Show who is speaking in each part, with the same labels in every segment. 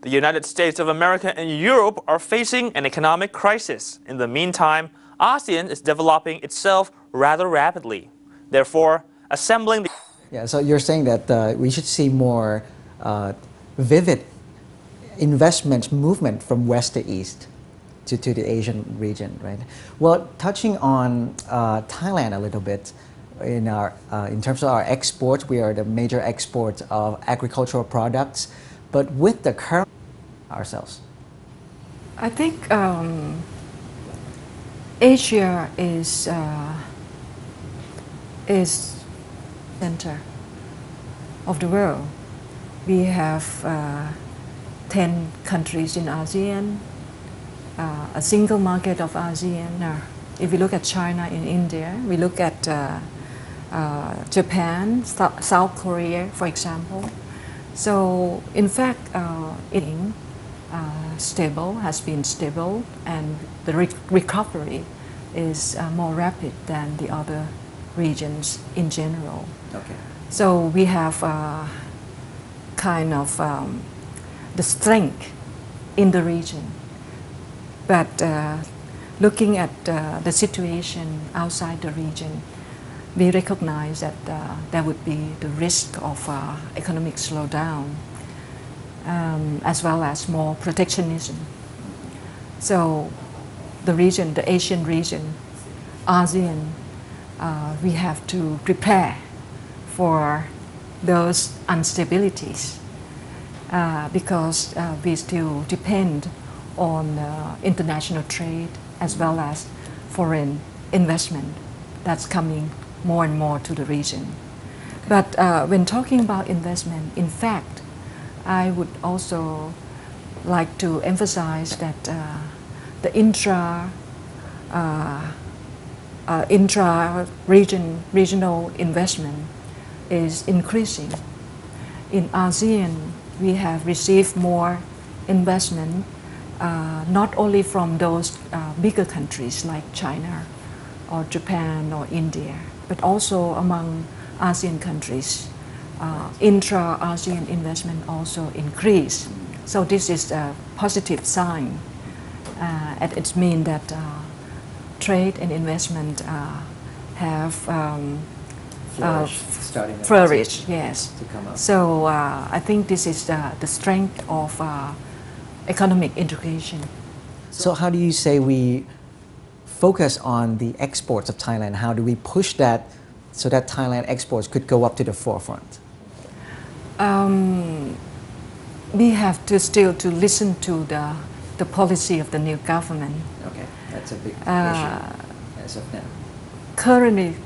Speaker 1: The United States of America and Europe are facing an economic crisis. In the meantime, ASEAN is developing itself rather rapidly. Therefore, assembling the...
Speaker 2: Yeah, so you're saying that we should see more vivid investment movement from west to east to the Asian region, right? Well, touching on Thailand a little bit, in terms of our exports, we are the major export of agricultural products, but with the current ourselves.
Speaker 3: I think Asia is center of the world. We have 10 countries in ASEAN, a single market of ASEAN. If we look at China and India, we look at Japan, South Korea, for example. So, in fact, has been stable, and the recovery is more rapid than the other regions in general.
Speaker 2: Okay.
Speaker 3: So we have kind of the strength in the region. But looking at the situation outside the region, we recognize that there would be the risk of economic slowdown, as well as more protectionism. So the region, the Asian region, ASEAN, we have to prepare for those instabilities because we still depend on international trade as well as foreign investment that's coming more and more to the region. But when talking about investment, in fact, I would also like to emphasize that the regional investment is increasing. In ASEAN, we have received more investment, not only from those bigger countries like China or Japan or India, but also among ASEAN countries. Intra-ASEAN investment also increased. So this is a positive sign. And it means that trade and investment have flourished, yes.
Speaker 2: To come up.
Speaker 3: So I think this is the strength of economic integration.
Speaker 2: So how do you say we focus on the exports of Thailand? How do we push that so that Thailand exports could go up to the forefront?
Speaker 3: We have to still listen to the policy of the new government.
Speaker 2: Okay, that's a big issue as of now.
Speaker 3: Currently,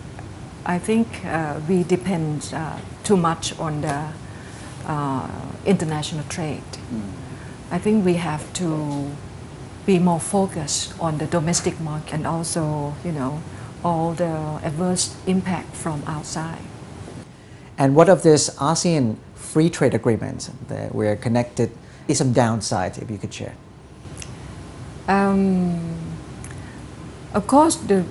Speaker 3: I think we depend too much on the international trade. I think we have to be more focused on the domestic market and also, all the adverse impact from outside.
Speaker 2: And what of this ASEAN free trade agreement that we're connected? Is some downsides, if you could share?
Speaker 3: Of course, the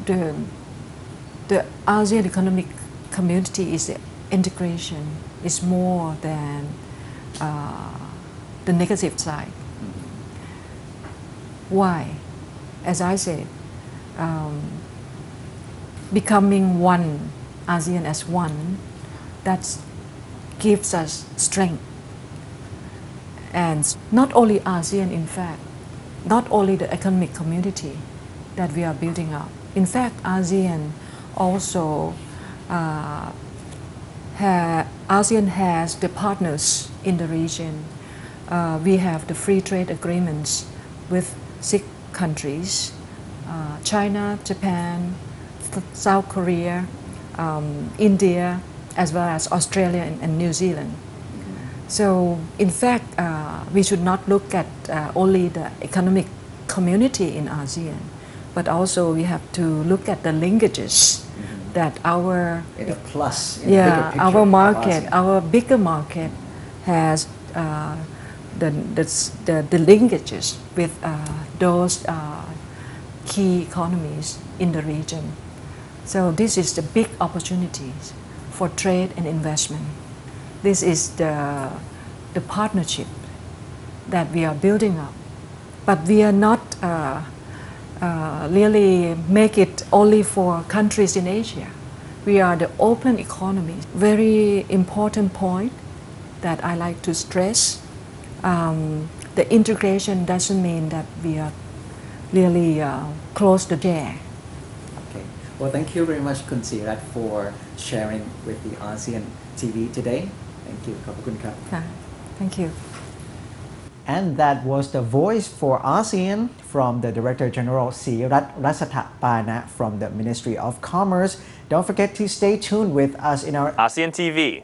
Speaker 3: ASEAN Economic Community is integration. Is more than the negative side. Why? As I said, becoming one, ASEAN as one, that gives us strength. And not only ASEAN, in fact, not only the economic community that we are building up. In fact, ASEAN also ASEAN has the partners in the region. We have the free trade agreements with 6 countries, China, Japan, South Korea, India, as well as Australia and New Zealand. So, in fact, we should not look at only the economic community in ASEAN, but also we have to look at the linkages that our our market, our bigger market, has the linkages with those key economies in the region. So this is the big opportunities for trade and investment. This is the partnership that we are building up. But we are not really make it only for countries in Asia. We are the open economy. Very important point that I like to stress. The integration doesn't mean that we are really close the door.
Speaker 2: Okay. Well, thank you very much, Kun Sirat, for sharing with the ASEAN TV today. Thank you. ขอบคุณครับ
Speaker 3: Thank you.
Speaker 2: And that was the voice for ASEAN from the Director General Sirat Rasatha Pana from the Ministry of Commerce. Don't forget to stay tuned with us in our
Speaker 1: ASEAN TV.